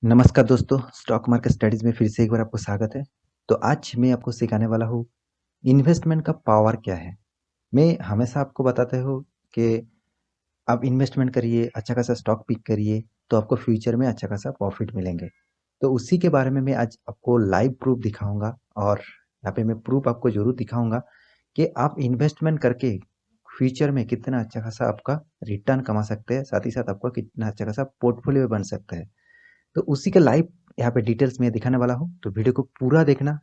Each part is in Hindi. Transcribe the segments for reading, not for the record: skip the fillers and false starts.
नमस्कार दोस्तों, स्टॉक मार्केट स्टडीज़ में फिर से एक बार आपको स्वागत है। तो आज मैं आपको सिखाने वाला हूँ, इन्वेस्टमेंट का पावर क्या है। मैं हमेशा आपको बताता हूँ कि आप इन्वेस्टमेंट करिए, अच्छा खासा स्टॉक पिक करिए, तो आपको फ्यूचर में अच्छा खासा प्रॉफिट मिलेंगे। तो उसी के बारे में मैं आज आपको लाइव प्रूफ दिखाऊँगा और यहाँ पे मैं प्रूफ आपको ज़रूर दिखाऊँगा कि आप इन्वेस्टमेंट करके फ्यूचर में कितना अच्छा खासा आपका रिटर्न कमा सकते हैं, साथ ही साथ आपका कितना अच्छा खासा पोर्टफोलियो बन सकता है। तो उसी का लाइव यहाँ पे डिटेल्स में दिखाने वाला हूँ, तो वीडियो को पूरा देखना,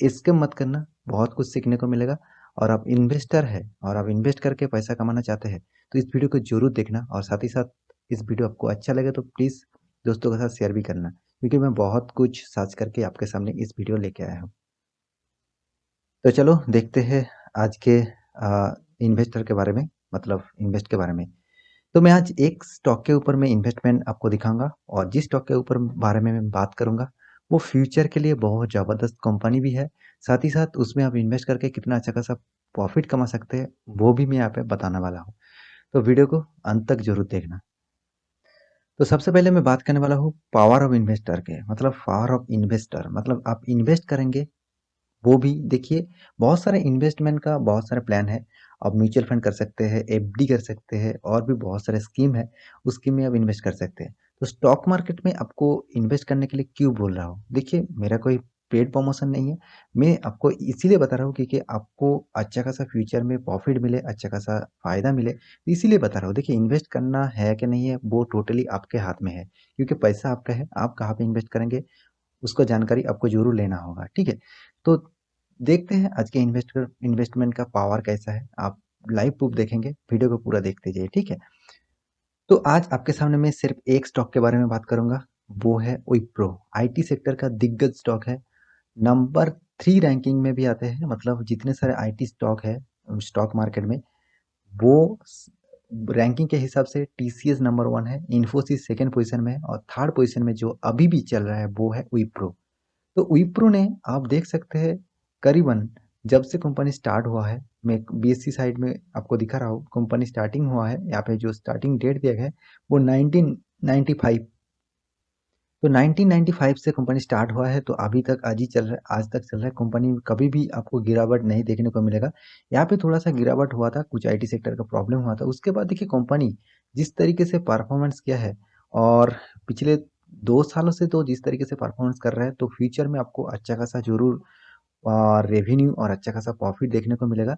स्किप मत करना, बहुत कुछ सीखने को मिलेगा। और आप इन्वेस्टर है और आप इन्वेस्ट करके पैसा कमाना चाहते हैं, तो इस वीडियो को जरूर देखना और साथ ही साथ इस वीडियो आपको अच्छा लगे तो प्लीज़ दोस्तों के साथ शेयर भी करना, क्योंकि मैं बहुत कुछ सर्च करके आपके सामने इस वीडियो लेके आया हूँ। तो चलो देखते हैं आज के इन्वेस्टर के बारे में, मतलब इन्वेस्ट के बारे में। तो मैं आज एक स्टॉक के ऊपर मैं इन्वेस्टमेंट आपको दिखाऊंगा और जिस स्टॉक के ऊपर बारे में मैं बात करूंगा वो फ्यूचर के लिए बहुत ज़बरदस्त कंपनी भी है। साथ ही साथ उसमें आप इन्वेस्ट करके कितना अच्छा खासा प्रॉफिट कमा सकते हैं वो भी मैं यहाँ पे बताने वाला हूँ। तो वीडियो को अंत तक जरूर देखना। तो सबसे पहले मैं बात करने वाला हूँ पावर ऑफ इन्वेस्टर के, मतलब पावर ऑफ इन्वेस्टर, मतलब आप इन्वेस्ट करेंगे वो भी देखिए। बहुत सारे इन्वेस्टमेंट का बहुत सारे प्लान है। आप म्यूचुअल फंड कर सकते हैं, एफडी कर सकते हैं और भी बहुत सारे स्कीम है, उस स्कीम में आप इन्वेस्ट कर सकते हैं। तो स्टॉक मार्केट में आपको इन्वेस्ट करने के लिए क्यों बोल रहा हूँ, देखिए मेरा कोई पेड प्रमोशन नहीं है। मैं आपको इसीलिए बता रहा हूँ क्योंकि आपको अच्छा खासा फ्यूचर में प्रॉफिट मिले, अच्छा खासा फायदा मिले, तो इसीलिए बता रहा हूँ। देखिए इन्वेस्ट करना है कि नहीं है वो टोटली आपके हाथ में है, क्योंकि पैसा आपका है, आप कहाँ पे इन्वेस्ट करेंगे उसका जानकारी आपको जरूर लेना होगा, ठीक है। तो देखते हैं आज के इन्वेस्टमेंट का पावर कैसा है। आप लाइव प्रूफ देखेंगे, वीडियो को पूरा देखते जाइए, ठीक है। तो आज आपके सामने मैं सिर्फ एक स्टॉक के बारे में बात करूंगा, वो है विप्रो। आईटी सेक्टर का दिग्गज स्टॉक है, नंबर 3 रैंकिंग में भी आते हैं। मतलब जितने सारे आईटी स्टॉक है स्टॉक मार्केट में, वो रैंकिंग के हिसाब से टीसीएस नंबर 1 है, इन्फोसिस सेकंड पोजीशन में है और थर्ड पोजीशन में जो अभी भी चल रहा है वो है विप्रो। तो विप्रो ने, आप देख सकते हैं, करीबन जब से कंपनी स्टार्ट हुआ है, मैं बीएससी साइड में आपको दिखा रहा हूँ, कंपनी स्टार्टिंग हुआ है, यहाँ पे जो स्टार्टिंग डेट दिया गया है वो 1995। तो 1995 से कंपनी स्टार्ट हुआ है, तो अभी तक आज ही चल रहा है, आज तक चल रहा है। कंपनी में कभी भी आपको गिरावट नहीं देखने को मिलेगा। यहाँ पे थोड़ा सा गिरावट हुआ था, कुछ आईटी सेक्टर का प्रॉब्लम हुआ था, उसके बाद देखिए कंपनी जिस तरीके से परफॉर्मेंस किया है, और पिछले 2 सालों से तो जिस तरीके से परफॉर्मेंस कर रहा है, तो फ्यूचर में आपको अच्छा खासा जरूर रेवेन्यू और अच्छा खासा प्रॉफिट देखने को मिलेगा।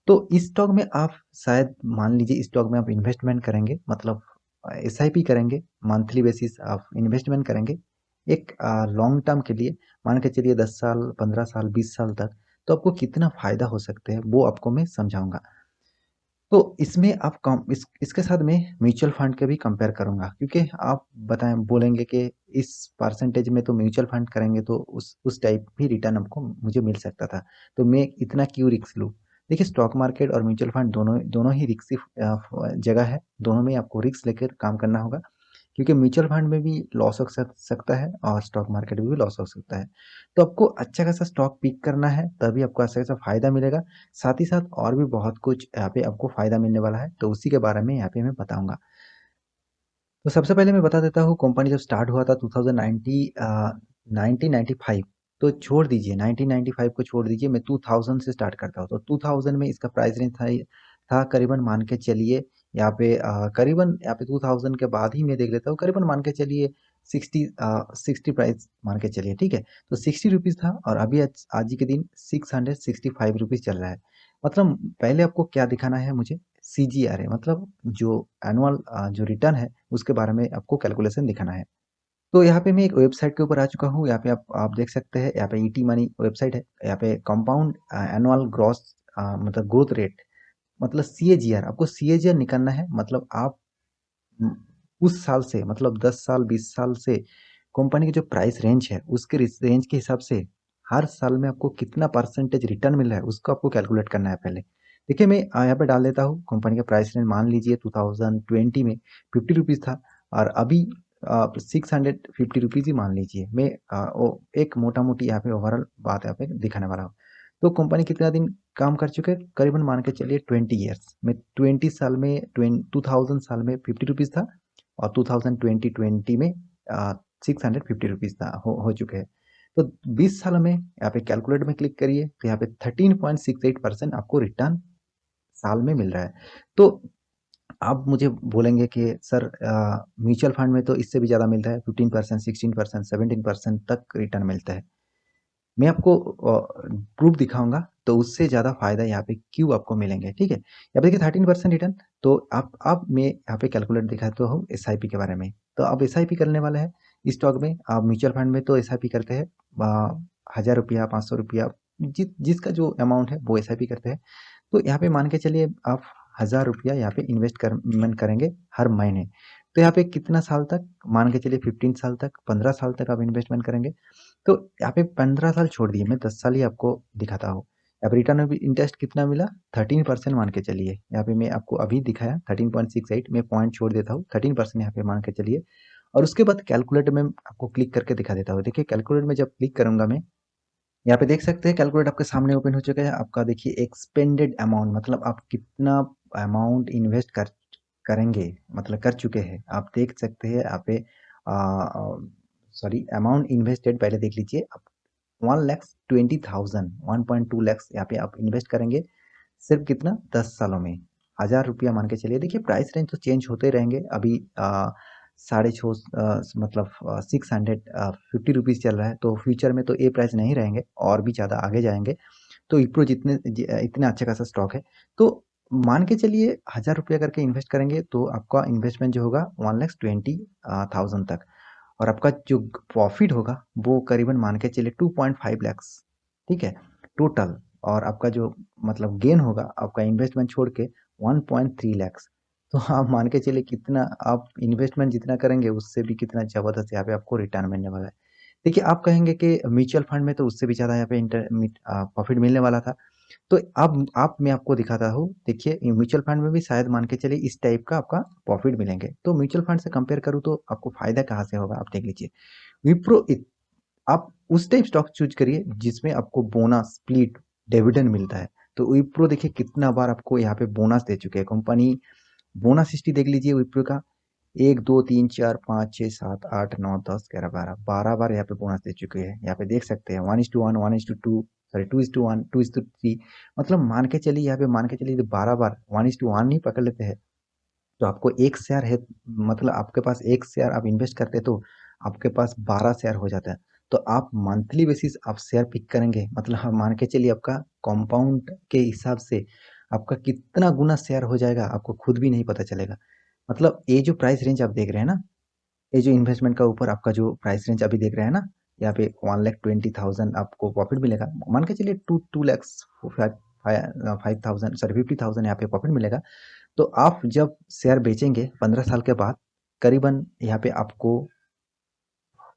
तो इस स्टॉक में आप शायद मान लीजिए, इस स्टॉक में आप इन्वेस्टमेंट करेंगे, मतलब एसआईपी करेंगे, मंथली बेसिस आप इन्वेस्टमेंट करेंगे एक लॉन्ग टर्म के लिए, मान के चलिए 10 साल, 15 साल, 20 साल तक, तो आपको कितना फायदा हो सकते हैं वो आपको मैं समझाऊंगा। तो इसमें आप कम इसके साथ मैं म्यूचुअल फंड के भी कंपेयर करूंगा, क्योंकि आप बताएं बोलेंगे कि इस परसेंटेज में तो म्यूचुअल फंड करेंगे तो उस टाइप भी रिटर्न आपको मुझे मिल सकता था, तो मैं इतना क्यों रिस्क लूँ। देखिए स्टॉक मार्केट और म्यूचुअल फंड दोनों दोनों ही रिस्की जगह है, दोनों में आपको रिस्क लेकर काम करना होगा, क्योंकि म्यूचुअल फंड में भी लॉस हो सकता है और स्टॉक मार्केट में भी लॉस हो सकता है। तो आपको अच्छा खासा स्टॉक पिक करना है, तभी आपको अच्छा खासा फायदा मिलेगा। साथ ही साथ और भी बहुत कुछ यहाँ पे आपको फायदा मिलने वाला है, तो उसी के बारे में यहाँ पे मैं बताऊंगा। तो सबसे पहले मैं बता देता हूँ, कंपनी जब स्टार्ट हुआ था 1995, तो छोड़ दीजिए 1995 को, छोड़ दीजिए, मैं 2000 से स्टार्ट करता हूँ। तो 2000 में इसका प्राइस रेंज था करीबन, मान के चलिए यहाँ पे करीबन, यहाँ पे 2000 के बाद ही मैं देख लेता हूँ, करीबन मान के चलिए 60 प्राइस मान के चलिए, ठीक है। तो 60 रुपीज़ था और अभी आज ही के दिन 665 रुपीज़ चल रहा है। मतलब पहले आपको क्या दिखाना है मुझे, सीजीआर है, मतलब जो एनुअल जो रिटर्न है उसके बारे में आपको कैलकुलेशन दिखाना है। तो यहाँ पे मैं एक वेबसाइट के ऊपर आ चुका हूँ, यहाँ पे आप देख सकते हैं, यहाँ पे ईटी मनी वेबसाइट है, यहाँ पे कंपाउंड एनुअल ग्रॉस मतलब ग्रोथ रेट, मतलब सीएजीआर, आपको सीएजीआर निकालना है। मतलब आप न, उस साल से, मतलब 10 साल 20 साल से कंपनी की जो प्राइस रेंज है उसके रेंज के हिसाब से हर साल में आपको कितना परसेंटेज रिटर्न मिल रहा है उसको आपको कैलकुलेट करना है पहले। देखिए मैं यहाँ पे डाल देता हूँ कंपनी का प्राइस रेंज, मान लीजिए 2020 में 50 रुपीज़ था और अभी 650 रुपीज़ ही मान लीजिए। मैं एक मोटा मोटी यहाँ पे ओवरऑल बात यहाँ पे दिखाने वाला हूँ। तो कंपनी कितना दिन काम कर चुके हैं, करीबन मान के चलिए 20 ईयर्स में, 20 साल में 2000 साल में 50 रुपीज़ था और 2020 में ₹650 था, हो चुके हैं। तो 20 सालों में यहाँ पे कैलकुलेट में क्लिक करिए, तो यहाँ पे 13.68% आपको रिटर्न साल में मिल रहा है। तो आप मुझे बोलेंगे कि सर म्यूचुअल फंड में तो इससे भी ज़्यादा मिलता है, 15%, 16%, 17% तक रिटर्न मिलता है। मैं आपको प्रूफ दिखाऊंगा, तो उससे ज़्यादा फायदा यहाँ पे क्यों आपको मिलेंगे, ठीक है। यहाँ पे देखिए 13% रिटर्न। तो आप मैं यहाँ पे कैलकुलेट दिखाता हूँ एस आई पी के बारे में। तो आप एस आई पी करने वाले हैं स्टॉक में। आप म्यूचुअल फंड में तो एस आई पी करते हैं 1000 रुपया, 500 रुपया, जिसका जो अमाउंट है वो एस आई पी करते हैं। तो यहाँ पे मान के चलिए आप 1000 रुपया यहाँ पे इन्वेस्टमेंट करेंगे हर महीने। तो यहाँ पे कितना साल तक, मान के चलिए 15 साल तक, 15 साल तक आप इन्वेस्टमेंट करेंगे। तो यहाँ पे 15 साल छोड़ दिए, मैं 10 साल ही आपको दिखाता हूँ। यहाँ पे रिटर्न ऑफ इंटरेस्ट कितना मिला, 13% मान के चलिए। यहाँ पे मैं आपको अभी दिखाया 13.68, मैं पॉइंट छोड़ देता हूँ, 13% यहाँ पे मान के चलिए। और उसके बाद कैलकुलेट में आपको क्लिक करके दिखा देता हूँ। देखिए कैलकुलेट में जब क्लिक करूंगा मैं, यहाँ पे देख सकते हैं कैलकुलेट आपके सामने ओपन हो चुका है। आपका देखिए एक्सपेंडेड अमाउंट, मतलब आप कितना अमाउंट इन्वेस्ट करेंगे, मतलब कर चुके हैं। आप देख सकते हैं यहाँ पे, सॉरी, अमाउंट इन्वेस्टेड पहले देख लीजिए आप। 1,20,000, 1.2 लाख यहाँ पे आप इन्वेस्ट करेंगे। सिर्फ कितना, 10 सालों में। 1000 रुपया मान के चलिए। देखिए प्राइस रेंज तो चेंज होते रहेंगे। अभी 650, मतलब 650 रुपीज़ चल रहा है। तो फ्यूचर में तो ये प्राइस नहीं रहेंगे, और भी ज़्यादा आगे जाएंगे। तो विप्रो इतना अच्छा खासा स्टॉक है। तो मान के चलिए 1000 रुपया करके इन्वेस्ट करेंगे, तो आपका इन्वेस्टमेंट जो होगा 1,20,000 तक। और आपका जो प्रॉफिट होगा वो करीबन मान के चलिए 2.5 लाख, ठीक है, टोटल। और आपका जो मतलब गेन होगा आपका इन्वेस्टमेंट छोड़ के 1.3 लाख। तो आप मान के चलिए कितना आप इन्वेस्टमेंट जितना करेंगे उससे भी कितना जबरदस्त यहाँ पे आपको रिटर्न मिलने वाला है। देखिए आप कहेंगे कि म्यूचुअल फंड में तो उससे भी ज़्यादा यहाँ पे प्रॉफिट मिलने वाला था। तो अब आप मैं आपको दिखाता हूँ। देखिए म्यूचुअल फंड में भी शायद मान के चलिए इस टाइप का आपका प्रॉफिट मिलेंगे। तो म्यूचुअल फंड से कंपेयर करूँ तो आपको फायदा कहाँ से होगा, आप देख लीजिए। विप्रो आप उस टाइप स्टॉक चूज करिए जिसमें आपको बोनस, स्प्लिट, डिविडेंड मिलता है। तो विप्रो देखिए कितना बार आपको यहाँ पे बोनस दे चुके हैं कंपनी। बोनस हिस्ट्री देख लीजिए विप्रो का, 1, 2, 3, 4, 5, 6, 7, 8, 9, 10, 11, 12 बार यहाँ पे बोनस दे चुके हैं। यहाँ पे देख सकते हैं 1:1, 1:2, सॉरी 2:1, 2:3। मतलब मान के चलिए, यहाँ पे मान के चलिए 12 बार 1:1 ही पकड़ लेते हैं। तो आपको एक शेयर है, मतलब आपके पास एक शेयर आप इन्वेस्ट करते हैं, तो आपके पास 12 शेयर हो जाता है। तो आप मंथली बेसिस आप शेयर पिक करेंगे, मतलब हम मान के चलिए आपका कंपाउंड के हिसाब से आपका कितना गुना शेयर हो जाएगा आपको खुद भी नहीं पता चलेगा। मतलब ये जो प्राइस रेंज आप देख रहे हैं ना, ये जो इन्वेस्टमेंट का ऊपर आपका जो प्राइस रेंज अभी देख रहे हैं ना, यहाँ पे 1,20,000 आपको प्रॉफिट मिलेगा। मान के चलिए 2 लैक्स 5,000, सॉरी 50,000 यहाँ पे प्रॉफिट मिलेगा। तो आप जब शेयर बेचेंगे 15 साल के बाद, करीबन यहाँ पे आपको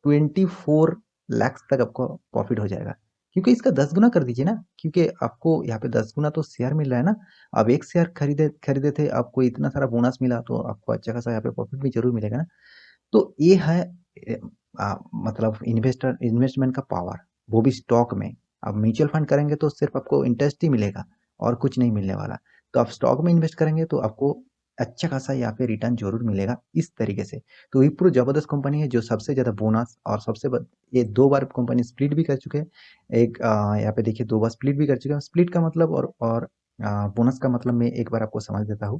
24 लाख तक आपको प्रॉफिट हो जाएगा। क्योंकि इसका 10 गुना कर दीजिए ना, क्योंकि आपको यहाँ पे 10 गुना तो शेयर मिल रहा है ना। अब एक शेयर खरीदे खरीदे थे, आपको इतना सारा बोनस मिला, तो आपको अच्छा खासा यहाँ पे प्रॉफिट भी जरूर मिलेगा ना। तो ये है मतलब इन्वेस्टमेंट का पावर, वो भी स्टॉक में। आप म्यूचुअल फंड करेंगे तो सिर्फ आपको इंटरेस्ट ही मिलेगा और कुछ नहीं मिलने वाला। तो आप स्टॉक में इन्वेस्ट करेंगे तो आपको अच्छा खासा यहाँ पे रिटर्न जरूर मिलेगा इस तरीके से। तो विप्रो जबरदस्त कंपनी है जो सबसे ज्यादा बोनस और ये 2 बार कंपनी स्प्लिट भी कर चुके हैं। एक यहाँ पे देखिए 2 बार स्प्लिट भी कर चुके हैं। स्प्लिट का मतलब और बोनस का मतलब मैं एक बार आपको समझ देता हूँ।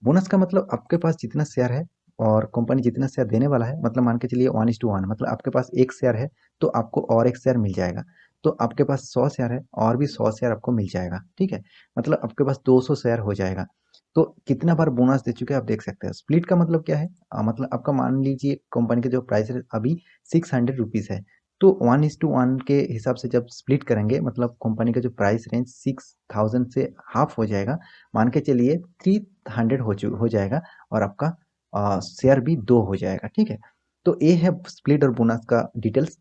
बोनस का मतलब आपके पास जितना शेयर है और कंपनी जितना शेयर देने वाला है, मतलब मान के चलिए 1:1, मतलब आपके पास एक शेयर है तो आपको और एक शेयर मिल जाएगा। तो आपके पास 100 शेयर है और भी 100 शेयर आपको मिल जाएगा, ठीक है। मतलब आपके पास 200 शेयर हो जाएगा। तो कितना बार बोनस दे चुके हैं आप देख सकते हैं। स्प्लिट का मतलब क्या है, मतलब आपका मान लीजिए कंपनी का जो प्राइस है अभी 600 रुपीज है। तो 1:1 के हिसाब से जब स्प्लिट करेंगे, मतलब कंपनी का जो प्राइस रेंज 6,000 से हाफ हो जाएगा। मान के चलिए 300 हो जाएगा। और आपका शेयर भी 2 हो जाएगा, ठीक है। तो ये है स्प्लिट और बोनस का डिटेल्स।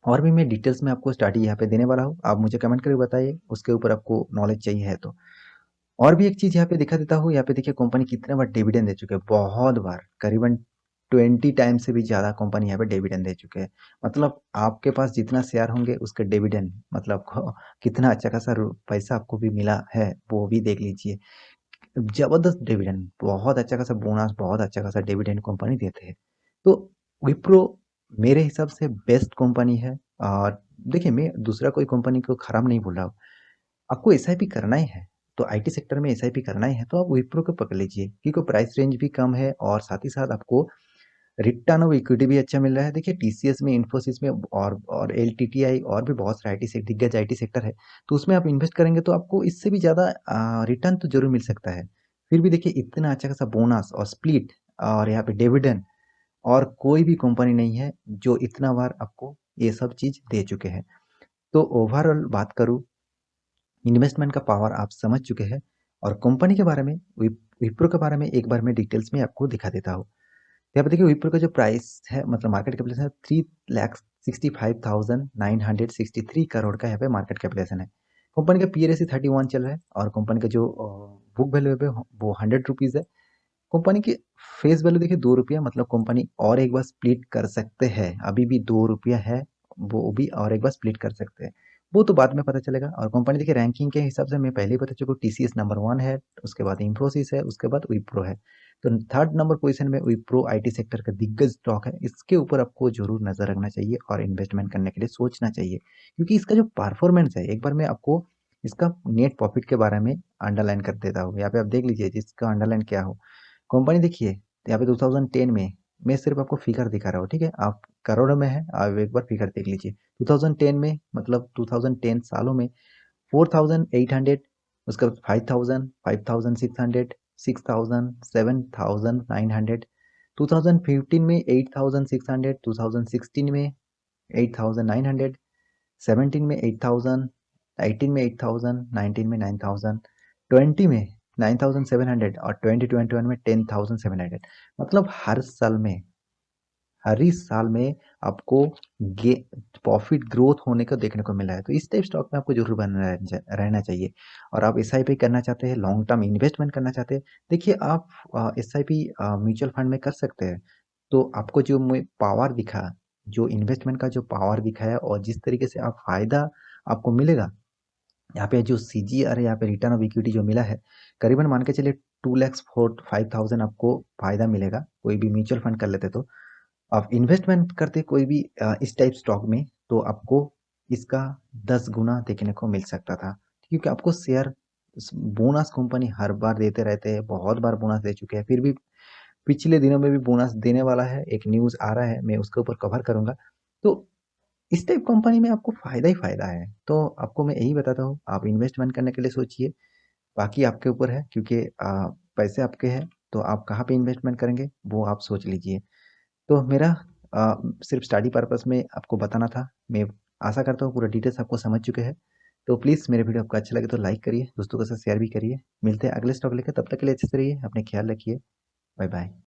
और भी मैं डिटेल्स में आपको स्टडी यहाँ पे देने वाला हूँ, आप मुझे कमेंट करके बताइए उसके ऊपर आपको नॉलेज चाहिए है तो। और भी एक चीज यहाँ पे दिखा देता हूँ। यहाँ पे देखिए कंपनी कितने बार डिविडेंड दे चुके हैं, बहुत बार, करीबन 20 टाइम से भी ज्यादा कंपनी यहाँ पे डिविडेंड दे चुके हैं। मतलब आपके पास जितना शेयर होंगे उसके डिविडेंड, मतलब कितना अच्छा खासा पैसा आपको भी मिला है वो भी देख लीजिए। जबरदस्त डिविडेंड, बहुत अच्छा खासा बोनस, बहुत अच्छा खासा डिविडेंड कंपनी देते हैं। तो विप्रो मेरे हिसाब से बेस्ट कंपनी है। और देखिए, मैं दूसरा कोई कंपनी को खराब नहीं बोल रहा हूँ। आपको एसआईपी करना ही है, तो आईटी सेक्टर में एसआईपी करना ही है, तो आप विप्रो को पकड़ लीजिए, क्योंकि प्राइस रेंज भी कम है और साथ ही साथ आपको रिटर्न ऑफ इक्विटी भी अच्छा मिल रहा है। देखिए, टीसीएस में, इन्फोसिस में और एलटीटीआई और भी बहुत सारे आईटी से दिग्गज आईटी सेक्टर है, तो उसमें आप इन्वेस्ट करेंगे तो आपको इससे भी ज़्यादा रिटर्न तो जरूर मिल सकता है। फिर भी देखिए, इतना अच्छा खासा बोनस और स्प्लिट और यहाँ पे डिविडेंड और कोई भी कंपनी नहीं है जो इतना बार आपको ये सब चीज़ दे चुके हैं। तो ओवरऑल बात करूँ, इन्वेस्टमेंट का पावर आप समझ चुके हैं। और कंपनी के बारे में, विप्रो के बारे में एक बार मैं डिटेल्स में आपको दिखा देता हूँ। यहाँ पे देखिए, विप्रो का जो प्राइस है, मतलब मार्केट कैपिटलाइजेशन है, 3,65,963 करोड़ का यहाँ पे मार्केट कैपिटलाइजेशन है। कंपनी का पी रेशियो 31 चल रहा है और कंपनी का जो बुक वैल्यू है वो 100 रुपीज़ है। कंपनी की फेस वैल्यू देखिए 2 रुपया, मतलब कंपनी और एक बार स्प्लिट कर सकते हैं, अभी भी 2 रुपया है, वो भी और एक बार स्प्लिट कर सकते हैं, वो तो बाद में पता चलेगा। और कंपनी देखिए, रैंकिंग के हिसाब से मैं पहले ही बता चुका हूँ, टीसीएस नंबर 1 है, उसके बाद इंफोसिस है, उसके बाद विप्रो है। तो थर्ड नंबर पोजीशन में विप्रो आईटी सेक्टर का दिग्गज स्टॉक है, इसके ऊपर आपको जरूर नजर रखना चाहिए और इन्वेस्टमेंट करने के लिए सोचना चाहिए, क्योंकि इसका जो परफॉर्मेंस है, एक बार मैं आपको इसका नेट प्रॉफिट के बारे में अंडरलाइन कर देता हूँ। यहाँ पे आप देख लीजिए, जिसका अंडरलाइन क्या हो। कंपनी देखिए, यहाँ पे 2010 में, मैं सिर्फ आपको फिगर दिखा रहा हूँ, ठीक है, आप करोड़ों में है, आप एक बार फिगर देख लीजिए। 2010 में, मतलब 2010 सालों में 4,800, उसके बाद 5,000, 5,600, 6,000, 7,900, 2015 में 8,600, 2016 में 8,900, 17 में 8,000, 18 में 8,000, 19 में 9,000, 20 में 9,700 और 2021 में 10,700। मतलब हर ही साल में आपको गे प्रॉफिट ग्रोथ होने को देखने को मिला है। तो इस टाइप स्टॉक में आपको जरूर बना रहना चाहिए। और आप एसआईपी करना चाहते हैं, लॉन्ग टर्म इन्वेस्टमेंट करना चाहते हैं, देखिए आप एसआईपी म्यूचुअल फंड में कर सकते हैं। तो आपको जो पावर दिखा, जो इन्वेस्टमेंट का जो पावर दिखा है और जिस तरीके से आप फायदा आपको मिलेगा, यहाँ पे जो सीजीआर है, यहाँ पे रिटर्न ऑफ इक्विटी जो मिला है, करीबन मान के चलिए 2,05,000 आपको फायदा मिलेगा, कोई भी म्यूचुअल फंड कर लेते तो। आप इन्वेस्टमेंट करते कोई भी इस टाइप स्टॉक में, तो आपको इसका 10 गुना देखने को मिल सकता था, क्योंकि आपको शेयर बोनस कंपनी हर बार देते रहते हैं, बहुत बार बोनस दे चुके हैं, फिर भी पिछले दिनों में भी बोनस देने वाला है, एक न्यूज आ रहा है, मैं उसके ऊपर कवर करूंगा। तो इस टाइप कंपनी में आपको फायदा ही फायदा है। तो आपको मैं यही बताता हूँ, आप इन्वेस्टमेंट करने के लिए सोचिए, बाकी आपके ऊपर है, क्योंकि पैसे आपके हैं, तो आप कहाँ पे इन्वेस्टमेंट करेंगे वो आप सोच लीजिए। तो मेरा सिर्फ स्टडी पर्पस में आपको बताना था। मैं आशा करता हूँ पूरा डिटेल्स आपको समझ चुके हैं। तो प्लीज़ मेरे वीडियो आपको अच्छा लगे तो लाइक करिए, दोस्तों के साथ शेयर भी करिए। मिलते हैं अगले स्टॉक लेकर, तब तक के लिए अच्छे से रहिए, अपने ख्याल रखिए। Bye bye.